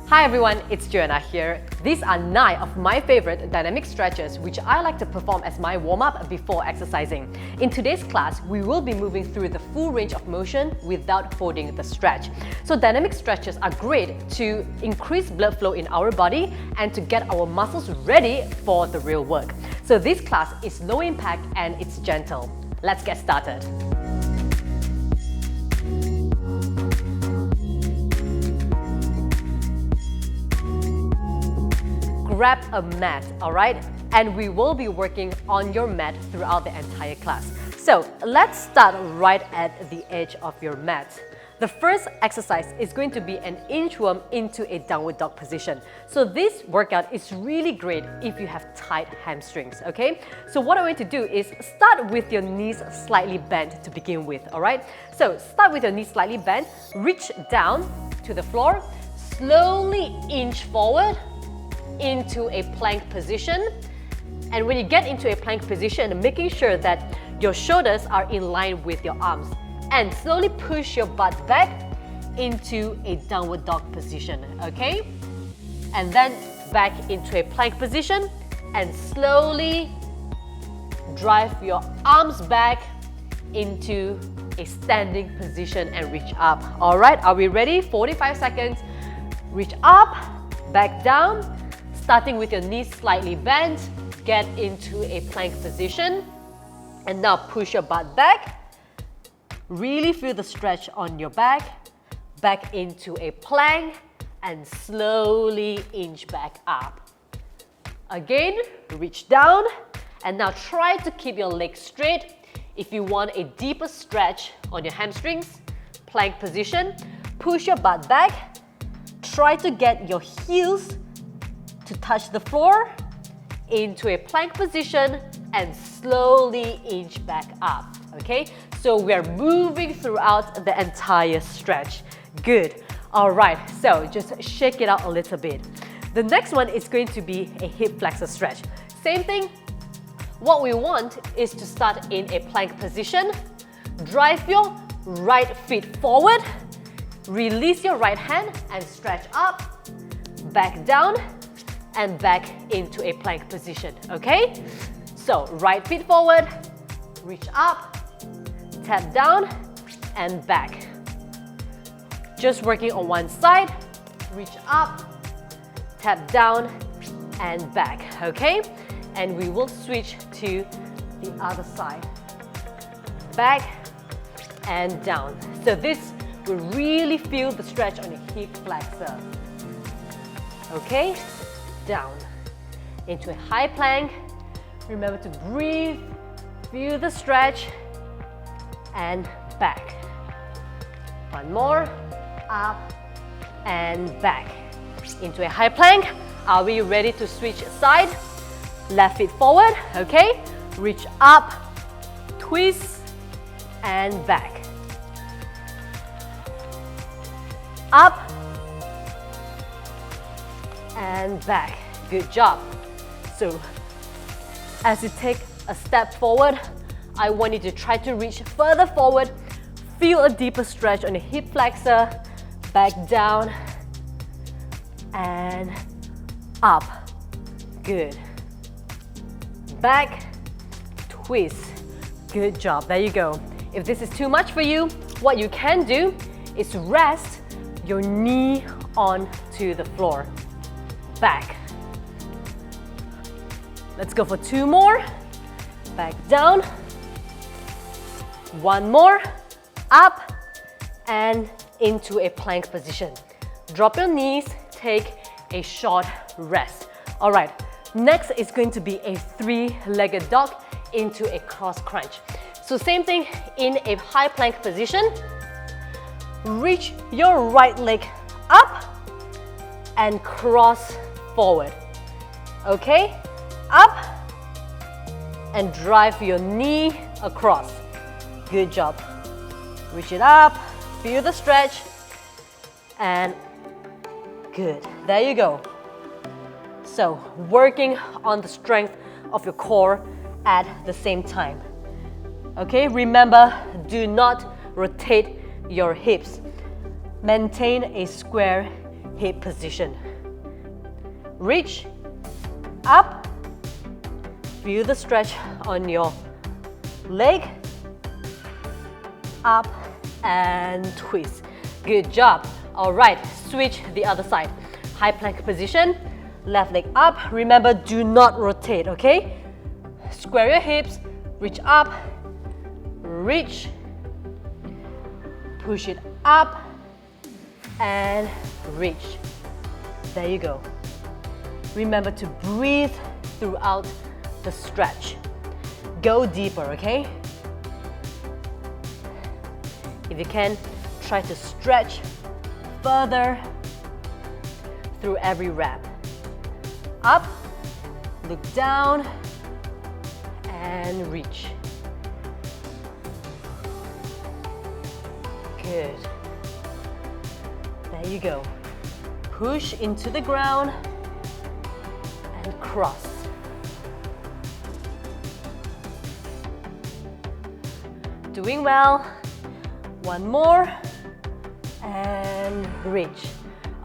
Hi everyone, it's Joanna here. These are 9 of my favorite dynamic stretches which I like to perform as my warm-up before exercising. In today's class, we will be moving through the full range of motion without holding the stretch. So dynamic stretches are great to increase blood flow in our body and to get our muscles ready for the real work. So this class is low impact and it's gentle. Let's get started. Grab a mat, alright? And we will be working on your mat throughout the entire class. So let's start right at the edge of your mat. The first exercise is going to be an inchworm into a downward dog position. So this workout is really great if you have tight hamstrings, okay? So what I'm going to do is start with your knees slightly bent to begin with, alright? So start with your knees slightly bent, reach down to the floor, slowly inch forward into a plank position. And when you get into a plank position, making sure that your shoulders are in line with your arms and slowly push your butt back into a downward dog position, okay? And then back into a plank position and slowly drive your arms back into a standing position and reach up. All right, are we ready? 45 seconds. Reach up, back down, starting with your knees slightly bent, get into a plank position, and now push your butt back. Really feel the stretch on your back into a plank, and slowly inch back up. Again, reach down, and now try to keep your legs straight. If you want a deeper stretch on your hamstrings, plank position, push your butt back, try to get your heels to touch the floor, into a plank position, and slowly inch back up, okay? So we're moving throughout the entire stretch. Good. All right, so just shake it out a little bit. The next one is going to be a hip flexor stretch. Same thing. What we want is to start in a plank position, drive your right feet forward, release your right hand and stretch up, back down, and back into a plank position, okay? So right feet forward, reach up, tap down, and back. Just working on one side, reach up, tap down, and back, okay? And we will switch to the other side. Back and down. So this will really feel the stretch on your hip flexor. Okay? Down into a high plank. Remember to breathe, feel the stretch, and back. One more, up and back. Into a high plank. Are we ready to switch side? Left feet forward, okay? Reach up, twist, and back. Up, and back. Good job. So as you take a step forward, I want you to try to reach further forward. Feel a deeper stretch on the hip flexor. Back down and up. Good. Back, twist. Good job. There you go. If this is too much for you, what you can do is rest your knee onto the floor. Back. Let's go for 2 more. Back down. 1 more. Up and into a plank position. Drop your knees, take a short rest. All right, next is going to be a 3-legged dog into a cross crunch. So same thing in a high plank position. Reach your right leg up and cross forward. Okay, up and drive your knee across. Good job. Reach it up, feel the stretch, and good. There you go. So working on the strength of your core at the same time. Okay, remember, do not rotate your hips. Maintain a square hip position. Reach, up, feel the stretch on your leg, up and twist. Good job. All right, switch the other side. High plank position, left leg up. Remember, do not rotate, okay? Square your hips, reach up, reach, push it up, and reach. There you go. Remember to breathe throughout the stretch. Go deeper, okay? If you can, try to stretch further through every rep. Up, look down, and reach. Good. There you go. Push into the ground and cross. Doing well. One more and reach.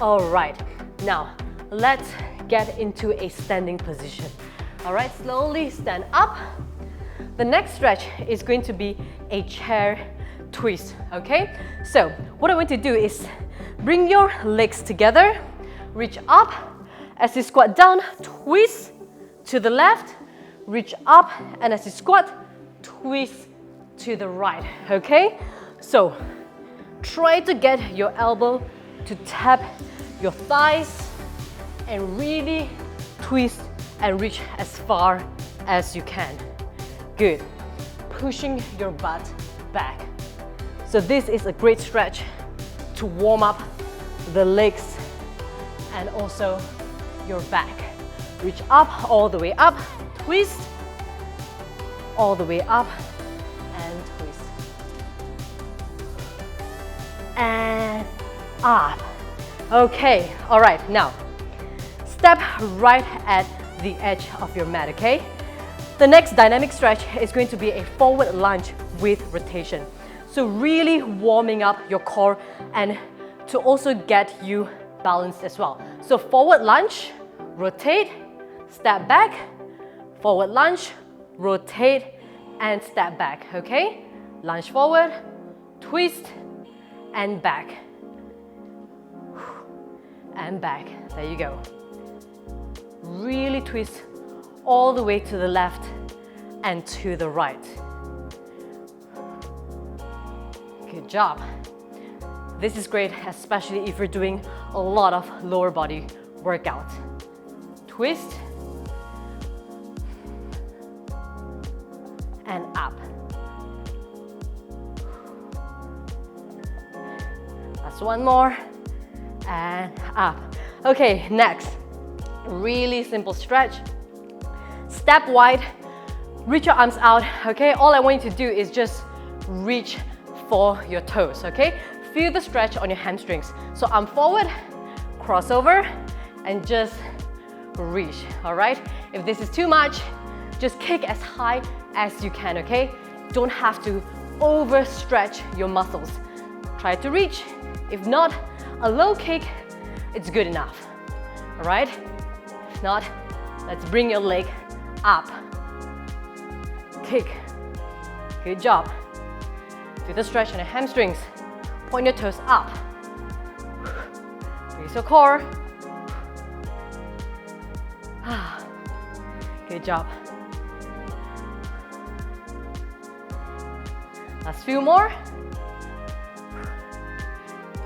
All right, now let's get into a standing position. All right, slowly stand up. The next stretch is going to be a chair twist, okay? So what I want to do is bring your legs together, reach up. As you squat down, twist to the left, reach up, and as you squat, twist to the right, okay? So try to get your elbow to tap your thighs and really twist and reach as far as you can. Good. Pushing your butt back. So this is a great stretch to warm up the legs and also your back. Reach up, all the way up, twist, all the way up, and twist. And up. Okay, all right, now step right at the edge of your mat, okay? The next dynamic stretch is going to be a forward lunge with rotation. So really warming up your core and to also get you balanced as well. So forward lunge, rotate, step back, forward lunge, rotate, and step back, okay? Lunge forward, twist, and back. And back, there you go. Really twist all the way to the left and to the right. Good job. This is great, especially if you're doing a lot of lower body workout. Twist and up. That's one more and up. Okay, next, really simple stretch. Step wide, reach your arms out, okay? All I want you to do is just reach for your toes, okay? Feel the stretch on your hamstrings. So arm forward, crossover, and just reach, all right? If this is too much, just kick as high as you can, okay? Don't have to overstretch your muscles. Try to reach. If not, a low kick, it's good enough, all right? If not, let's bring your leg up. Kick. Good job. Feel the stretch on your hamstrings. Point your toes up. Raise your core. Good job. Last few more.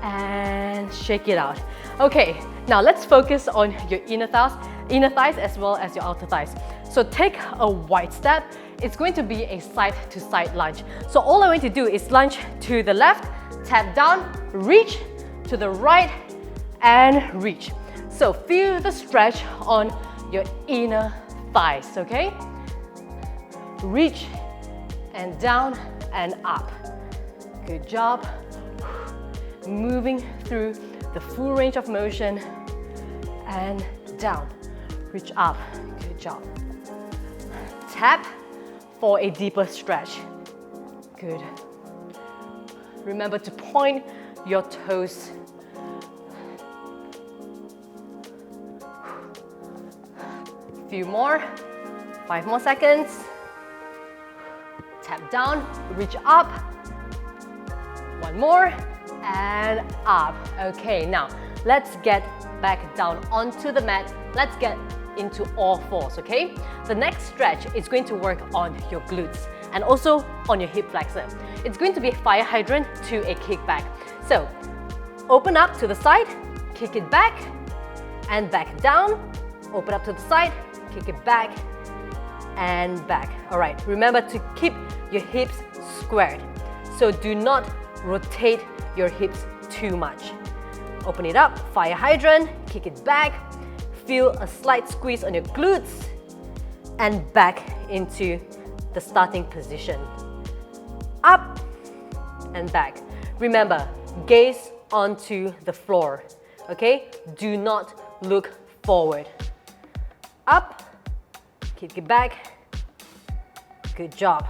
And shake it out. Okay, now let's focus on your inner thighs as well as your outer thighs. So take a wide step. It's going to be a side-to-side lunge. So all I want to do is lunge to the left, tap down, reach to the right, and reach. So feel the stretch on your inner thighs, okay? Reach and down and up. Good job. Moving through the full range of motion and down. Reach up. Good job. Tap for a deeper stretch. Good. Remember to point your toes Few more. 5 more seconds. Tap down, reach up. One more, and up. Okay, now let's get back down onto the mat. Let's get into all fours, okay? The next stretch is going to work on your glutes and also on your hip flexor. It's going to be a fire hydrant to a kickback. So, open up to the side, kick it back, and back down. Open up to the side, kick it back, and back. All right, remember to keep your hips squared. So do not rotate your hips too much. Open it up, fire hydrant, kick it back, feel a slight squeeze on your glutes, and back into the starting position. Up and back. Remember, gaze onto the floor, okay? Do not look forward. Up, kick it back. Good job.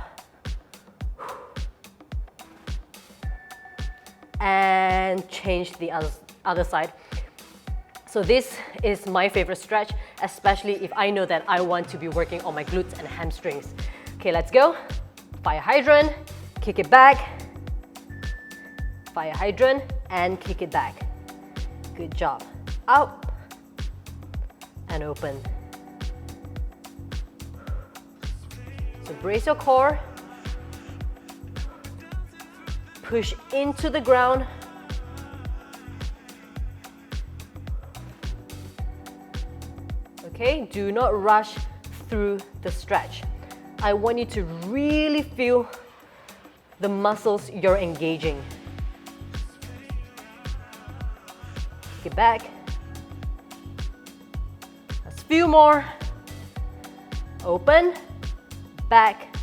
And change the other side. So this is my favorite stretch, especially if I know that I want to be working on my glutes and hamstrings. Okay, let's go. Fire hydrant, kick it back. Fire hydrant and kick it back. Good job. Up and open. So brace your core. Push into the ground. Okay, do not rush through the stretch. I want you to really feel the muscles you're engaging. Get back. Let's few more. Open, back,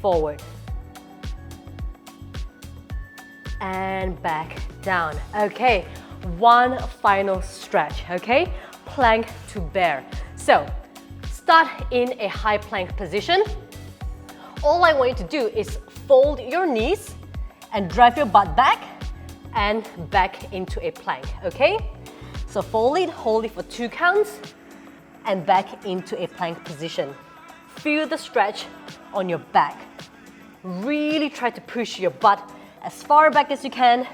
forward. And back down. Okay, one final stretch, okay? Plank to bear. So, start in a high plank position. All I want you to do is fold your knees and drive your butt back and back into a plank, okay? So fold it, hold it for 2 counts and back into a plank position. Feel the stretch on your back. Really try to push your butt as far back as you can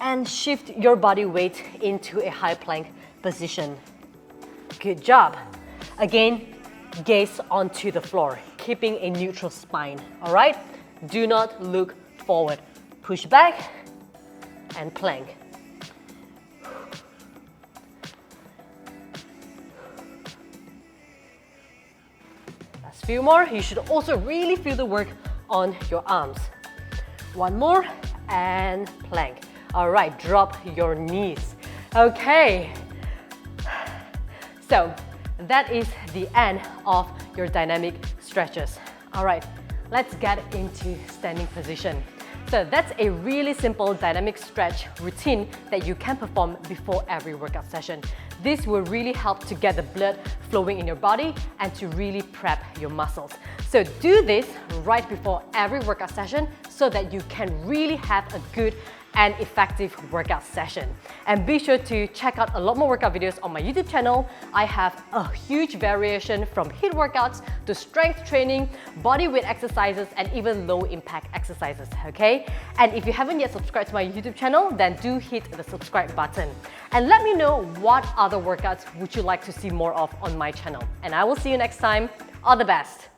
and shift your body weight into a high plank position. Good job. Again, gaze onto the floor, keeping a neutral spine, all right? Do not look forward. Push back and plank. Last few more. You should also really feel the work on your arms. One more and plank. All right, drop your knees. Okay, so that is the end of your dynamic stretches. All right, let's get into standing position. So that's a really simple dynamic stretch routine that you can perform before every workout session. This will really help to get the blood flowing in your body and to really prep your muscles. So do this right before every workout session so that you can really have a good and effective workout session. And be sure to check out a lot more workout videos on my YouTube channel. I have a huge variation from HIIT workouts to strength training, body weight exercises, and even low impact exercises, okay? And if you haven't yet subscribed to my YouTube channel, then do hit the subscribe button. And let me know what other workouts would you like to see more of on my channel. And I will see you next time. All the best.